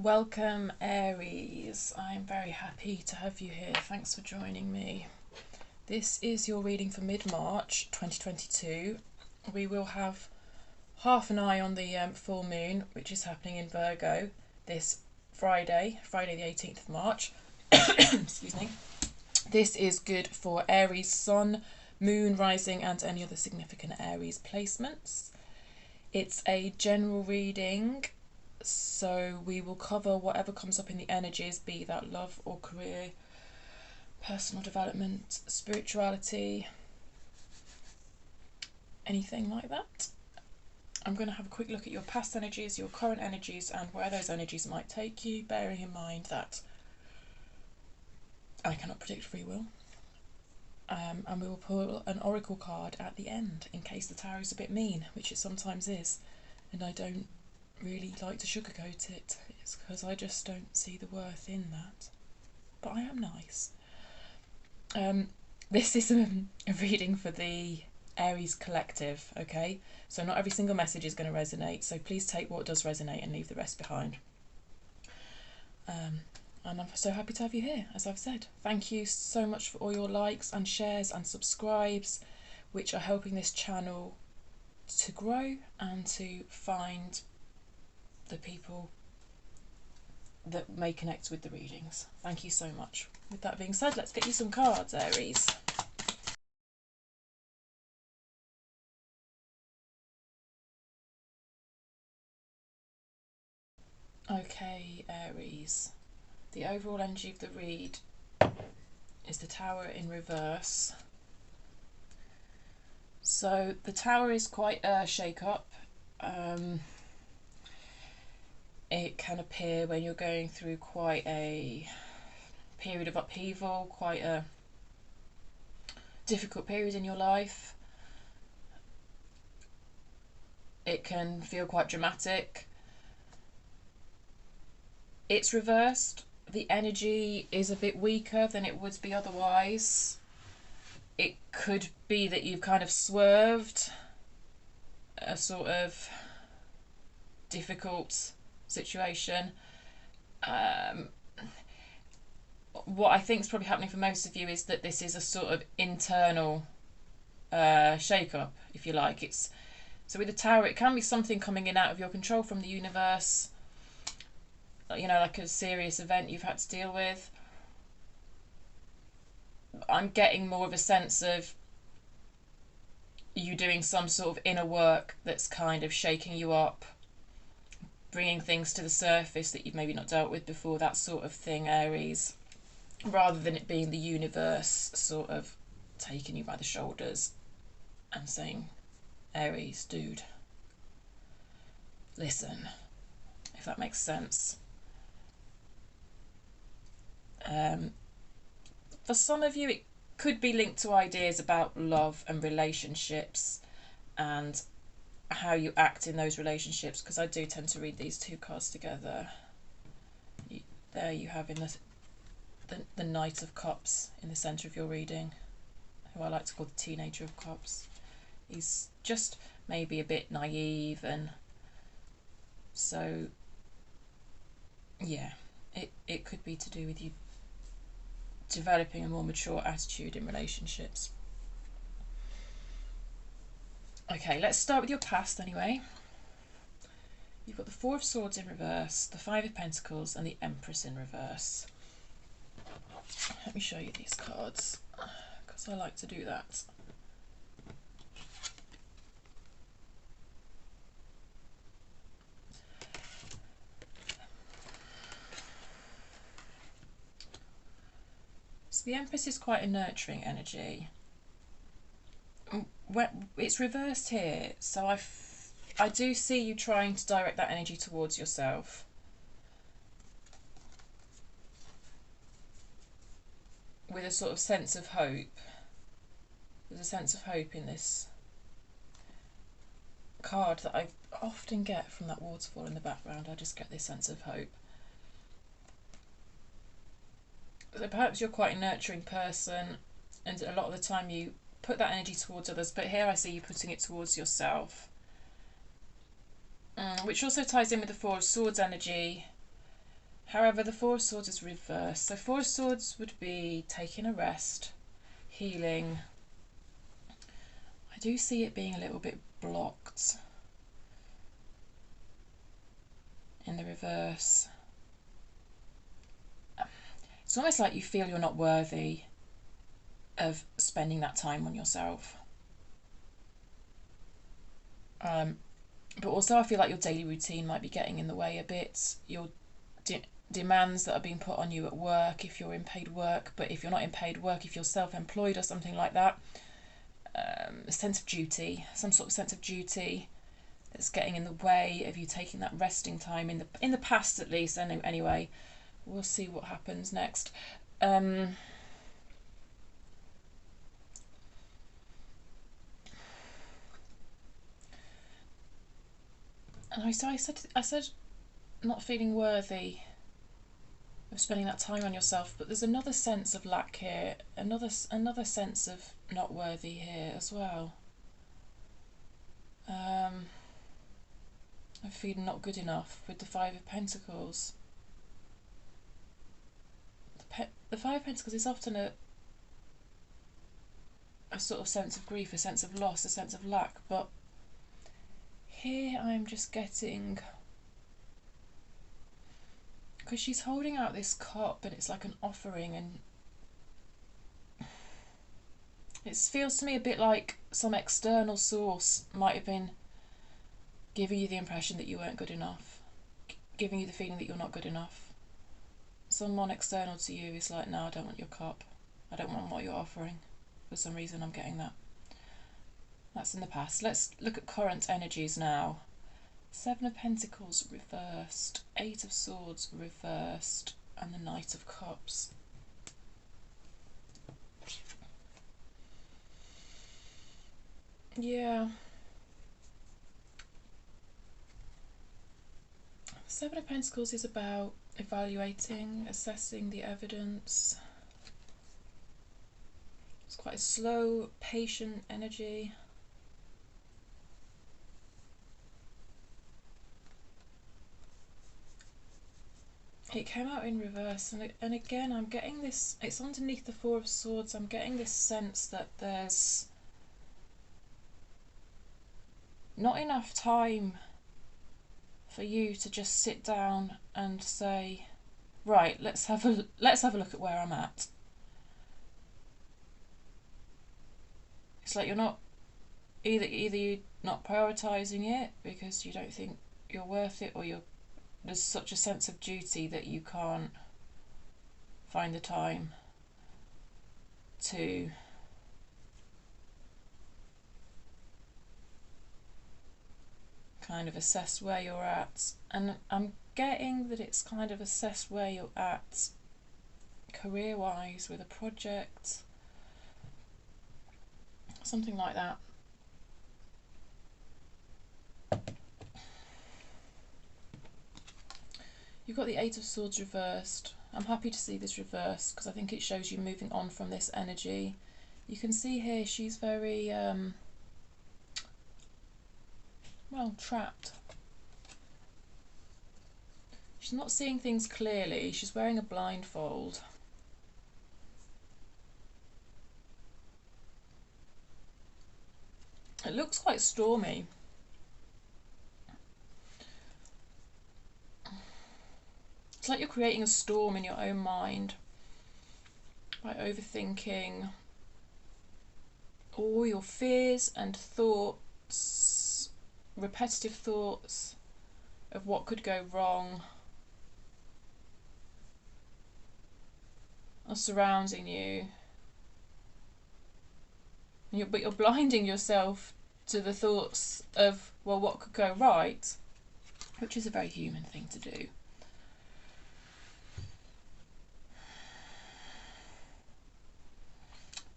Welcome, Aries. I'm very happy to have you here. Thanks for joining me. This is your reading for mid-March 2022. We will have half an eye on the full moon, which is happening in Virgo this Friday the 18th of March. Excuse me. This is good for Aries Sun, Moon, Rising and any other significant Aries placements. It's a general reading, so we will cover whatever comes up in the energies, be that love or career, personal development, spirituality, anything like that. I'm going to have a quick look at your past energies, your current energies, and where those energies might take you, bearing in mind that I cannot predict free will. And we will pull an oracle card at the end in case the tarot is a bit mean, which it sometimes is, and I don't really like to sugarcoat it. It's because I just don't see the worth in that, but I am nice. This is a reading for the Aries collective, okay? So not every single message is going to resonate, so please take what does resonate and leave the rest behind. And I'm so happy to have you here, as I've said. Thank you so much for all your likes and shares and subscribes, which are helping this channel to grow and to find the people that may connect with the readings. Thank you so much. With that being said, let's get you some cards, Aries. Okay, Aries. The overall energy of the read is the Tower in reverse. So the Tower is quite a shake-up. It can appear when you're going through quite a period of upheaval, quite a difficult period in your life. It can feel quite dramatic. It's reversed. The energy is a bit weaker than it would be otherwise. It could be that you've kind of swerved a sort of difficult situation. What I think is probably happening for most of you is that this is a sort of internal shake-up, if you like. So with the Tower, it can be something coming in out of your control from the universe, you know, like a serious event you've had to deal with. I'm getting more of a sense of you doing some sort of inner work that's kind of shaking you up, bringing things to the surface that you've maybe not dealt with before, that sort of thing, Aries, rather than it being the universe sort of taking you by the shoulders and saying, Aries, dude, listen, if that makes sense. For some of you, it could be linked to ideas about love and relationships and how you act in those relationships, because I do tend to read these two cards together. There you have in the Knight of Cups in the centre of your reading, who I like to call the Teenager of Cups. He's just maybe a bit naive, and so yeah, it could be to do with you developing a more mature attitude in relationships. Okay, let's start with your past anyway. You've got the Four of Swords in reverse, the Five of Pentacles and the Empress in reverse. Let me show you these cards, because I like to do that. So the Empress is quite a nurturing energy. It's reversed here, so I do see you trying to direct that energy towards yourself. With a sort of sense of hope. There's a sense of hope in this card that I often get from that waterfall in the background. I just get this sense of hope. So perhaps you're quite a nurturing person, and a lot of the time you put that energy towards others, but here I see you putting it towards yourself. Which also ties in with the Four of Swords energy, However, the Four of Swords is reversed. So Four of Swords would be taking a rest, healing. I do see it being a little bit blocked in the reverse. It's almost like you feel you're not worthy of spending that time on yourself. But also I feel like your daily routine might be getting in the way a bit. Your demands that are being put on you at work, if you're in paid work, but if you're not in paid work, if you're self-employed or something like that, a sense of duty, some sort of sense of duty that's getting in the way of you taking that resting time in the past at least. Anyway, we'll see what happens next. And I said not feeling worthy of spending that time on yourself, but there's another sense of lack here, another sense of not worthy here as well. I'm feeling not good enough with the Five of Pentacles. The Five of Pentacles is often a sort of sense of grief, a sense of loss, a sense of lack, but here I'm just getting, because she's holding out this cup and it's like an offering, and it feels to me a bit like some external source might have been giving you the impression that you weren't good enough, giving you the feeling that you're not good enough. Someone external to you is like, no, I don't want your cup, I don't want what you're offering. For some reason I'm getting that. That's in the past. Let's look at current energies now. Seven of Pentacles reversed, Eight of Swords reversed, and the Knight of Cups. Yeah. Seven of Pentacles is about evaluating, assessing the evidence. It's quite a slow, patient energy. It came out in reverse, and again I'm getting this, it's underneath the Four of Swords, I'm getting this sense that there's not enough time for you to just sit down and say, right, let's have a look at where I'm at. It's like you're not, either you're not prioritising it because you don't think you're worth it, or there's such a sense of duty that you can't find the time to kind of assess where you're at. And I'm getting that it's kind of assess where you're at career-wise with a project, something like that. You've got the Eight of Swords reversed. I'm happy to see this reversed because I think it shows you moving on from this energy. You can see here she's very, well, trapped. She's not seeing things clearly. She's wearing a blindfold. It looks quite stormy. It's like you're creating a storm in your own mind by overthinking all your fears and thoughts, repetitive thoughts of what could go wrong are surrounding you. But you're blinding yourself to the thoughts of, well, what could go right, which is a very human thing to do.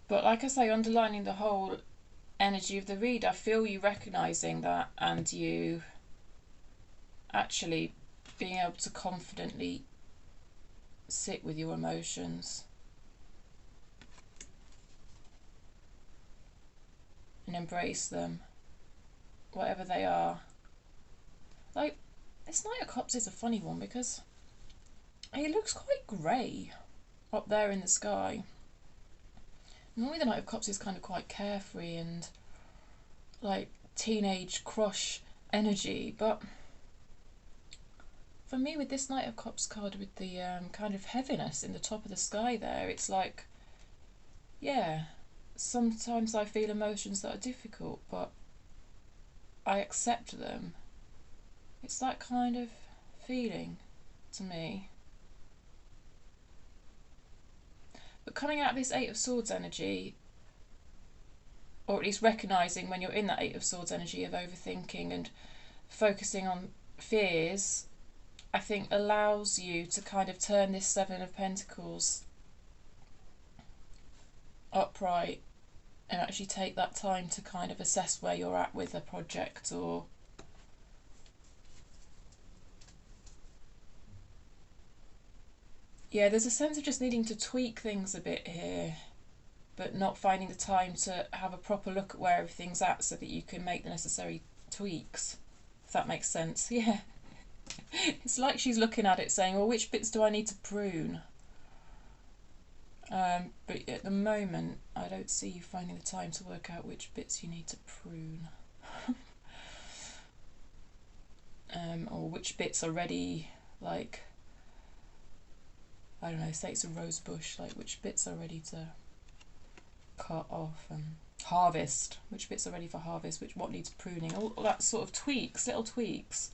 But like I say, underlining the whole energy of the read, I feel you recognising that, and you actually being able to confidently sit with your emotions and embrace them, whatever they are. Like, this Knight of Cups is a funny one because It looks quite grey up there in the sky. Normally the Knight of Cups is kind of quite carefree and like teenage crush energy, but for me with this Knight of Cups card with the kind of heaviness in the top of the sky there, it's like, yeah, sometimes I feel emotions that are difficult, but I accept them. It's that kind of feeling to me. But coming out of this Eight of Swords energy, or at least recognising when you're in that Eight of Swords energy of overthinking and focusing on fears, I think allows you to kind of turn this Seven of Pentacles upright and actually take that time to kind of assess where you're at with a project. Or yeah, there's a sense of just needing to tweak things a bit here, but not finding the time to have a proper look at where everything's at so that you can make the necessary tweaks, if that makes sense. Yeah. It's like she's looking at it saying, well, which bits do I need to prune? But at the moment, I don't see you finding the time to work out which bits you need to prune. Or which bits are ready, like, I don't know, say it's a rose bush, like which bits are ready to cut off and harvest, which bits are ready for harvest, what needs pruning, all that sort of tweaks, little tweaks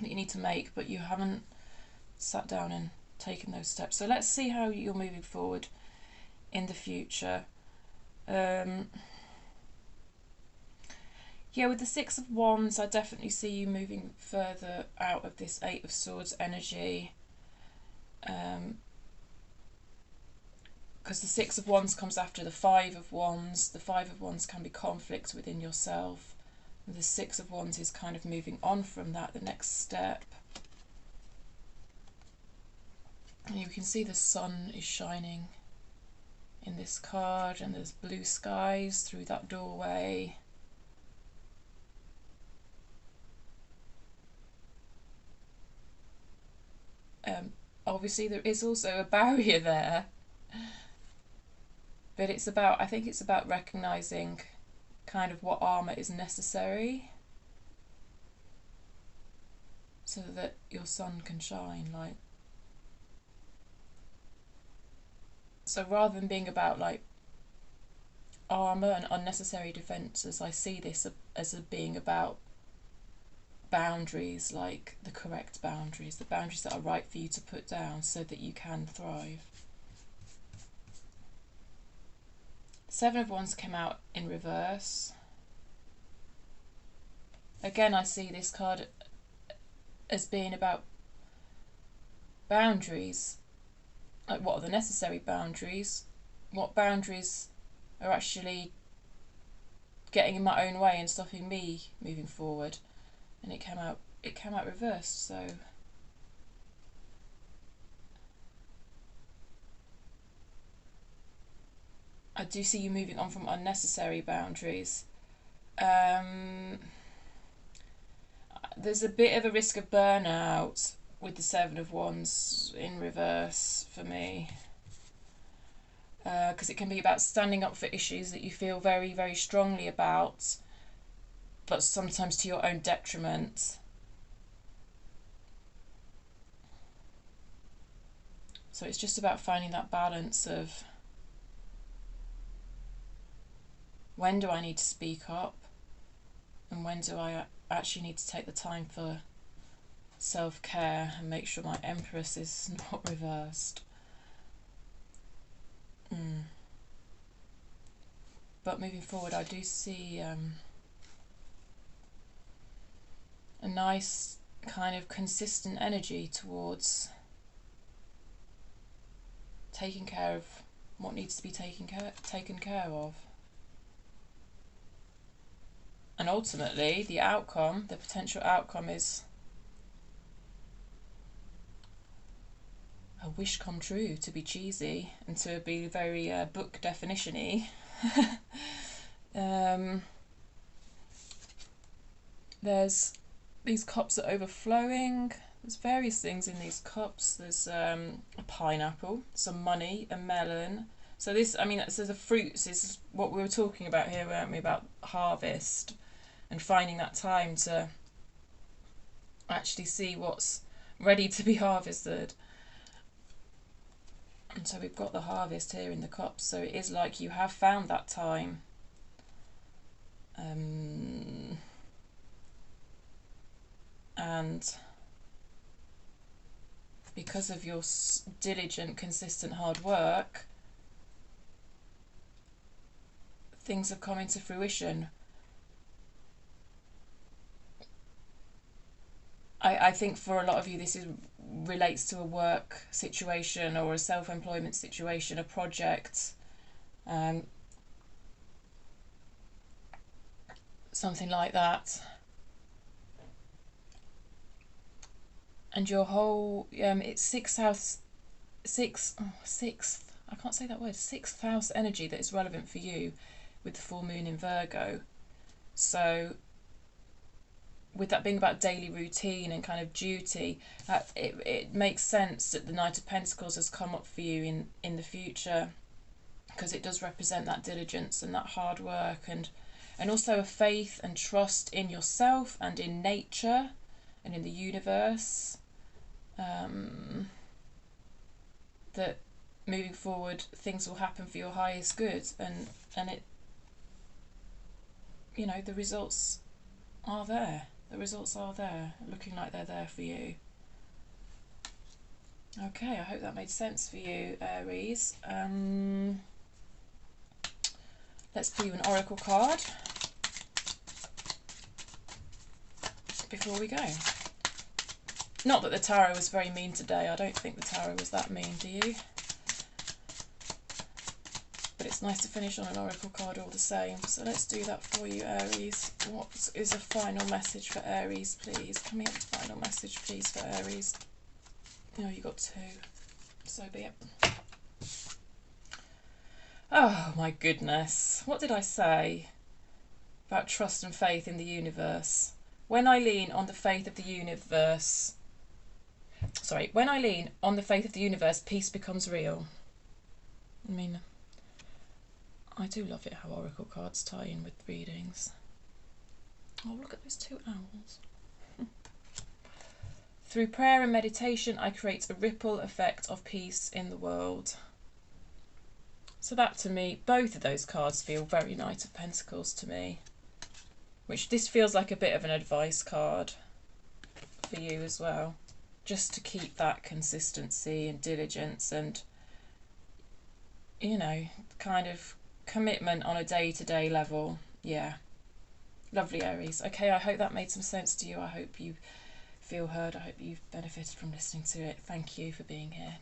that you need to make, but you haven't sat down and taken those steps. So let's see how you're moving forward in the future. Yeah, with the Six of Wands, I definitely see you moving further out of this Eight of Swords energy. Because the Six of Wands comes after the Five of Wands. The Five of Wands can be conflict within yourself. The Six of Wands is kind of moving on from that, the next step. And you can see the sun is shining in this card, and there's blue skies through that doorway. Obviously there is also a barrier there, but it's about, I think it's about recognising kind of what armour is necessary so that your sun can shine. Like, so rather than being about like armour and unnecessary defences, I see this as being about boundaries, like the correct boundaries, the boundaries that are right for you to put down so that you can thrive. Seven of Wands came out in reverse. Again, I see this card as being about boundaries. Like, what are the necessary boundaries? What boundaries are actually getting in my own way and stopping me moving forward? And it came out reversed, so I do see you moving on from unnecessary boundaries. There's a bit of a risk of burnout with the Seven of Wands in reverse for me, because it can be about standing up for issues that you feel very, very strongly about, but sometimes to your own detriment. So it's just about finding that balance of when do I need to speak up and when do I actually need to take the time for self-care and make sure my Empress is not reversed. But moving forward, I do see a nice kind of consistent energy towards taking care of what needs to be taken care of. And ultimately, the outcome, the potential outcome, is a wish come true, to be cheesy and to be very book definition-y. There's these cups are overflowing. There's various things in these cups. There's a pineapple, some money, a melon. So this, I mean, so the fruits is what we were talking about here, weren't we? About harvest and finding that time to actually see what's ready to be harvested. And so we've got the harvest here in the cups. So it is like you have found that time. And because of your diligent, consistent hard work, things have come into fruition. I think for a lot of you this relates to a work situation or a self-employment situation, a project, something like that. And your whole it's sixth house, sixth, I can't say that word, sixth house energy that is relevant for you with the full moon in Virgo. So with that being about daily routine and kind of duty, it makes sense that the Knight of Pentacles has come up for you in the future, because it does represent that diligence and that hard work, and also a faith and trust in yourself and in nature and in the universe, that moving forward things will happen for your highest good, and it, you know, the results are there. The results are there, looking like they're there for you. Okay, I hope that made sense for you, Aries. Let's pull you an oracle card before we go. Not that the tarot was very mean today. I don't think the tarot was that mean, do you? But it's nice to finish on an oracle card all the same. So let's do that for you, Aries. What is a final message for Aries, please? Can we have a final message, please, for Aries? Oh, you got two. So be it. Oh, my goodness. What did I say about trust and faith in the universe? When I lean on the faith of the universe... Sorry, when I lean on the faith of the universe, peace becomes real. I mean... I do love it how oracle cards tie in with readings. Oh, look at those two owls. Through prayer and meditation, I create a ripple effect of peace in the world. So that, to me, both of those cards feel very Knight of Pentacles to me. Which this feels like a bit of an advice card for you as well. Just to keep that consistency and diligence and, you know, kind of commitment on a day-to-day level. Yeah, lovely, Aries. Okay, I hope that made some sense to you. I hope you feel heard. I hope you've benefited from listening to it. Thank you for being here.